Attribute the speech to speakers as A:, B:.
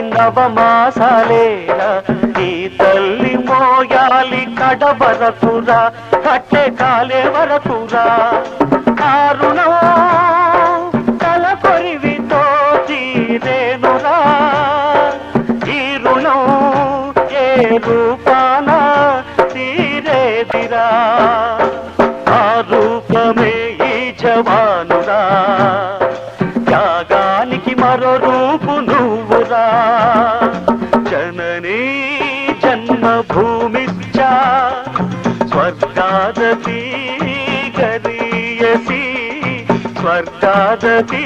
A: నవమాసాలేరా ఈ తల్లి మోయాలి కడవరకురా కట్టె కాలే వరకురా కారుణం తల కొరివితో తీరేనురా ఈ రుణం ఏ రూపాన తీరేదిరా ఆ రూపమే ఈ జవానురా త్యాగానికి మరో రూపు నువ్వురా జననీ జన్మభూమిశ్చ స్వర్గాదపి గరీయసి స్వర్గాదపి